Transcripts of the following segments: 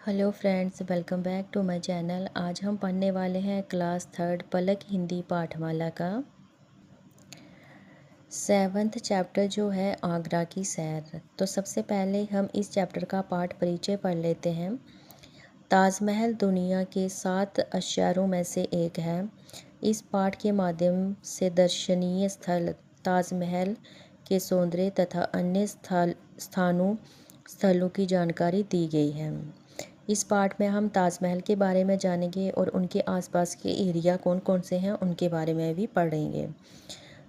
Hello friends, welcome back to my channel. आज हम पढ़ने वाले हैं क्लास थर्ड पलक हिंदी पाठमाला का 7th चैप्टर जो है आगरा की सैर। तो सबसे पहले हम इस चैप्टर का पाठ परिचय पढ़ लेते हैं। ताजमहल दुनिया के 7 अश्यारों में से एक है। इस पाठ के माध्यम से दर्शनीय स्थल ताजमहल के सौंदर्य तथा अन्य स्थलों की जानकारी दी गई है। इस पाठ में हम ताजमहल के बारे में जानेंगे और उनके आसपास के एरिया कौन कौन से हैं उनके बारे में भी पढ़ेंगे।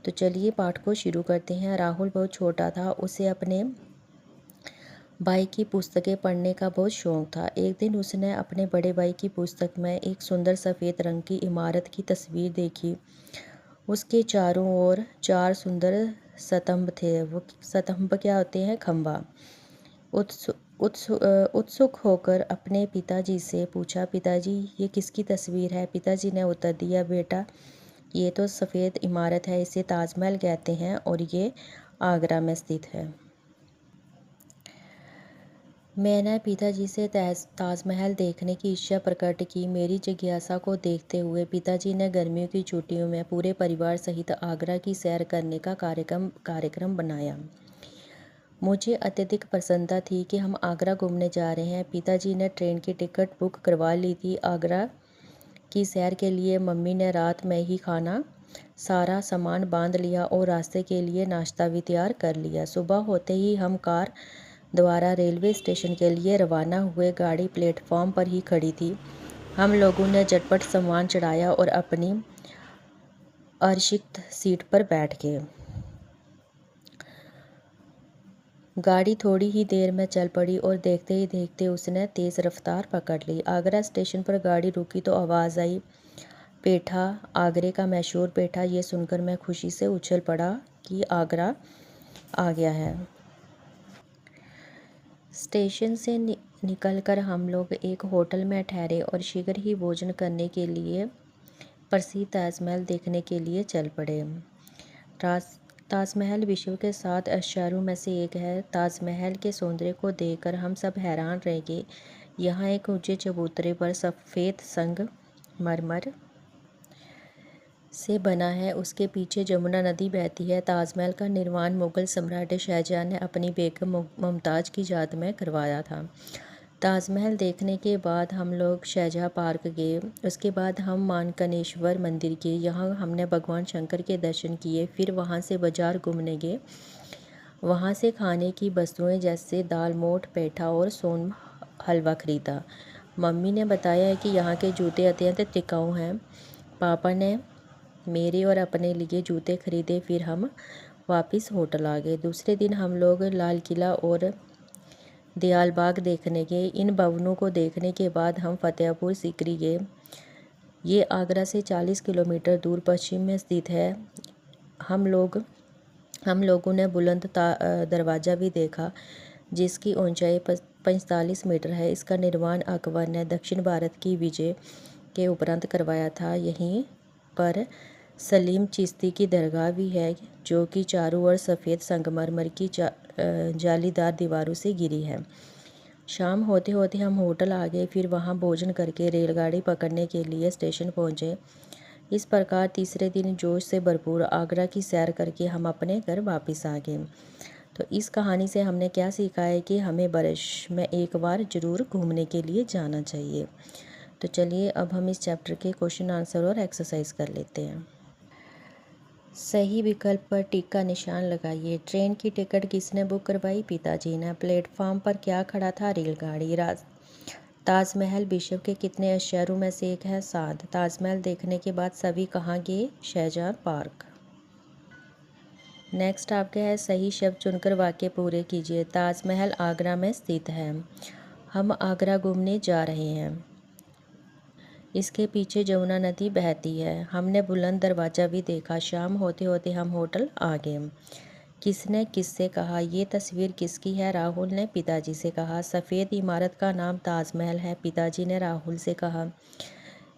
तो चलिए पाठ को शुरू करते हैं। राहुल बहुत छोटा था, उसे अपने भाई की पुस्तकें पढ़ने का बहुत शौक था। एक दिन उसने अपने बड़े भाई की पुस्तक में एक सुंदर सफ़ेद रंग की इमारत की तस्वीर देखी। उसके चारों ओर 4 सुंदर स्तंभ थे। वो स्तंभ क्या होते हैं? खंभा। उत्सुक होकर अपने पिताजी से पूछा, पिताजी ये किसकी तस्वीर है? पिताजी ने उत्तर दिया, बेटा ये तो सफ़ेद इमारत है, इसे ताजमहल कहते हैं और ये आगरा में स्थित है। मैंने पिताजी से ताजमहल देखने की इच्छा प्रकट की। मेरी जिज्ञासा को देखते हुए पिताजी ने गर्मियों की छुट्टियों में पूरे परिवार सहित आगरा की सैर करने का कार्यक्रम बनाया। मुझे अत्यधिक प्रसन्नता थी कि हम आगरा घूमने जा रहे हैं। पिताजी ने ट्रेन की टिकट बुक करवा ली थी। आगरा की सैर के लिए मम्मी ने रात में ही सारा सामान बांध लिया और रास्ते के लिए नाश्ता भी तैयार कर लिया। सुबह होते ही हम कार द्वारा रेलवे स्टेशन के लिए रवाना हुए। गाड़ी प्लेटफॉर्म पर ही खड़ी थी। हम लोगों ने झटपट सामान चढ़ाया और अपनी आरक्षित सीट पर बैठ गए। गाड़ी थोड़ी ही देर में चल पड़ी और देखते ही देखते उसने तेज़ रफ्तार पकड़ ली। आगरा स्टेशन पर गाड़ी रुकी तो आवाज़ आई, पेठा, आगरे का मशहूर पेठा। ये सुनकर मैं खुशी से उछल पड़ा कि आगरा आ गया है। स्टेशन से निकलकर हम लोग एक होटल में ठहरे और शीघ्र ही भोजन करने के लिए प्रसिद्ध ताजमहल देखने के लिए चल पड़े। ताजमहल विश्व के 7 आश्चर्यों में से एक है। ताजमहल के सौंदर्य को देखकर हम सब हैरान रह गए। यहाँ एक ऊंचे चबूतरे पर सफ़ेद संगमरमर से बना है। उसके पीछे जमुना नदी बहती है। ताजमहल का निर्माण मुगल सम्राट शाहजहां ने अपनी बेगम मुमताज़ की याद में करवाया था। ताजमहल देखने के बाद हम लोग शाहजहां पार्क गए। उसके बाद हम मानकनेश्वर मंदिर गए। यहाँ हमने भगवान शंकर के दर्शन किए। फिर वहाँ से बाज़ार घूमने गए। वहाँ से खाने की वस्तुएं जैसे दाल मोठ, पेठा और सोन हलवा खरीदा। मम्मी ने बताया है कि यहाँ के जूते अत्यंत टिकाऊ हैं। पापा ने मेरे और अपने लिए जूते खरीदे। फिर हम वापस होटल आ गए। दूसरे दिन हम लोग लाल किला और दयाल बाग देखने गए। इन भवनों को देखने के बाद हम फतेहपुर सीकरी गए। ये आगरा से 40 किलोमीटर दूर पश्चिम में स्थित है। हम लोगों ने बुलंद दरवाज़ा भी देखा जिसकी ऊंचाई 45 मीटर है। इसका निर्माण अकबर ने दक्षिण भारत की विजय के उपरांत करवाया था। यहीं पर सलीम चिश्ती की दरगाह भी है जो कि चारों ओर सफ़ेद संगमरमर की जालीदार दीवारों से घिरी है। शाम होते होते हम होटल आ गए। फिर वहाँ भोजन करके रेलगाड़ी पकड़ने के लिए स्टेशन पहुँचे। इस प्रकार तीसरे दिन जोश से भरपूर आगरा की सैर करके हम अपने घर वापस आ गए। तो इस कहानी से हमने क्या सीखा है कि हमें वर्ष में एक बार ज़रूर घूमने के लिए जाना चाहिए। तो चलिए अब हम इस चैप्टर के क्वेश्चन आंसर और एक्सरसाइज कर लेते हैं। सही विकल्प पर टिक का निशान लगाइए। ट्रेन की टिकट किसने बुक करवाई? पिताजी ने। प्लेटफॉर्म पर क्या खड़ा था? रेलगाड़ी। ताजमहल विश्व के कितने आश्चर्यों में से एक है? 7। ताजमहल देखने के बाद सभी कहाँ गए? शाहजहां पार्क। नेक्स्ट आपके है सही शब्द चुनकर वाक्य पूरे कीजिए। ताजमहल आगरा में स्थित है। हम आगरा घूमने जा रहे हैं। इसके पीछे जमुना नदी बहती है। हमने बुलंद दरवाज़ा भी देखा। शाम होते होते हम होटल आ गए। किसने किससे कहा? ये तस्वीर किसकी है? राहुल ने पिताजी से कहा। सफ़ेद इमारत का नाम ताजमहल है। पिताजी ने राहुल से कहा।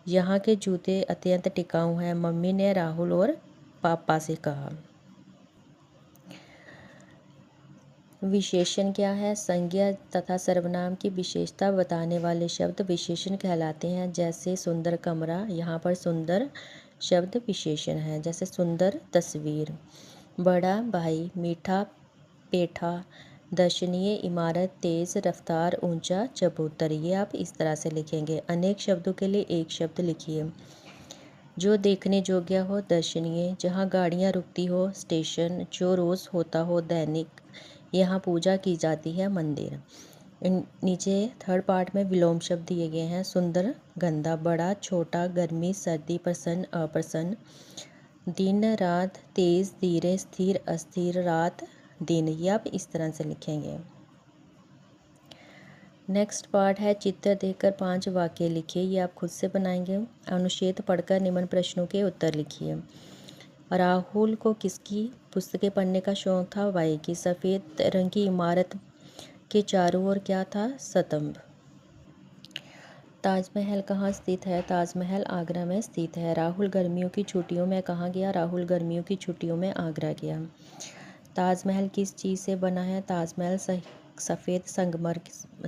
यहाँ के जूते अत्यंत टिकाऊ हैं। मम्मी ने राहुल और पापा से कहा। विशेषण क्या है? संज्ञा तथा सर्वनाम की विशेषता बताने वाले शब्द विशेषण कहलाते हैं। जैसे सुंदर कमरा, यहाँ पर सुंदर शब्द विशेषण है। जैसे सुंदर तस्वीर। बड़ा भाई, मीठा पेठा, दर्शनीय इमारत, तेज रफ्तार, ऊंचा चबूतर। ये आप इस तरह से लिखेंगे। अनेक शब्दों के लिए एक शब्द लिखिए। जो देखने योग्य हो, दर्शनीय। जहाँ गाड़ियाँ रुकती हो, स्टेशन। जो रोज़ होता हो, दैनिक। यहाँ पूजा की जाती है, मंदिर। नीचे थर्ड पार्ट में विलोम शब्द दिए गए हैं। सुंदर, गंदा। बड़ा, छोटा, गर्मी, सर्दी, प्रसन्न, अप्रसन्न। दिन, रात, तेज, धीरे, स्थिर, अस्थिर, रात, दिन। ये आप इस तरह से लिखेंगे। नेक्स्ट पार्ट है चित्र देखकर 5 वाक्य लिखिए। ये आप खुद से बनाएंगे। अनुच्छेद पढ़कर निम्न प्रश्नों के उत्तर लिखिए। राहुल को किसकी पुस्तकें पढ़ने का शौक था? वाई की। सफ़ेद रंग की इमारत के चारों ओर क्या था? स्तंभ। ताजमहल कहाँ स्थित है? ताजमहल आगरा में स्थित है। राहुल गर्मियों की छुट्टियों में कहाँ गया? राहुल गर्मियों की छुट्टियों में आगरा गया। ताजमहल किस चीज़ से बना है? ताजमहल सफ़ेद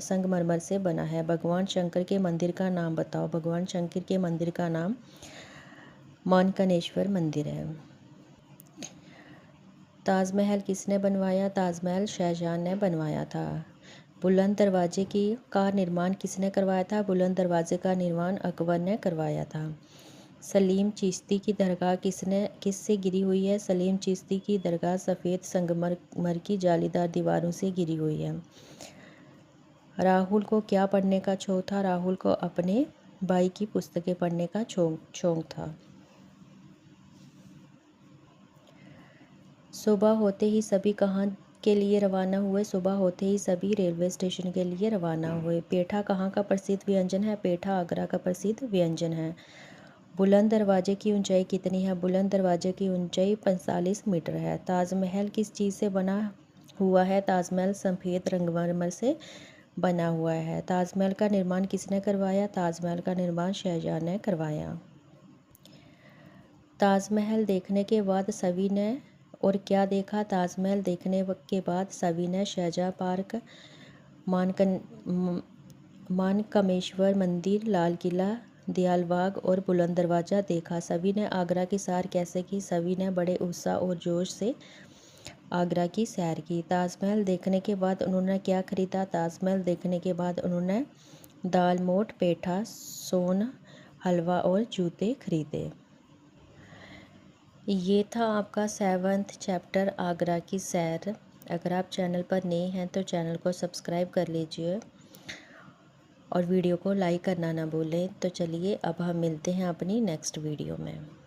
संगमरमर से बना है। भगवान शंकर के मंदिर का नाम बताओ। भगवान शंकर के मंदिर का नाम मानकनेश्वर मंदिर है। ताजमहल किसने बनवाया? ताजमहल शाहजहां ने बनवाया था। बुलंद दरवाजे का निर्माण किसने करवाया था? बुलंद दरवाजे का निर्माण अकबर ने करवाया था। सलीम चिश्ती की दरगाह किससे गिरी हुई है? सलीम चिश्ती की दरगाह सफ़ेद संगमरमर की जालीदार दीवारों से गिरी हुई है। राहुल को क्या पढ़ने का शौक था? राहुल को अपने भाई की पुस्तकें पढ़ने का शौक था। सुबह होते ही सभी कहाँ के लिए रवाना हुए? सुबह होते ही सभी रेलवे स्टेशन के लिए रवाना हुए। पेठा कहाँ का प्रसिद्ध व्यंजन है? पेठा आगरा का प्रसिद्ध व्यंजन है। बुलंद दरवाजे की ऊंचाई कितनी है? बुलंद दरवाजे की ऊंचाई 45 मीटर है। ताजमहल किस चीज़ से बना हुआ है? ताजमहल सफ़ेद संगमरमर से बना हुआ है। ताजमहल का निर्माण किसने करवाया? ताजमहल का निर्माण शाहजहां ने करवाया। ताजमहल देखने के बाद सभी ने और क्या देखा? ताजमहल देखने के बाद सभी ने शाहजहां पार्क, मानकामेश्वर मंदिर, लाल किला, दयालबाग और बुलंद दरवाज़ा देखा। सभी ने आगरा की सैर कैसे की? सभी ने बड़े उत्साह और जोश से आगरा की सैर की। ताजमहल देखने के बाद उन्होंने क्या खरीदा? ताजमहल देखने के बाद उन्होंने दाल, मोठ, पेठा, सोन, हलवा और जूते खरीदे। ये था आपका 7th चैप्टर आगरा की सैर। अगर आप चैनल पर नए हैं तो चैनल को सब्सक्राइब कर लीजिए और वीडियो को लाइक करना ना भूलें। तो चलिए अब हम मिलते हैं अपनी नेक्स्ट वीडियो में।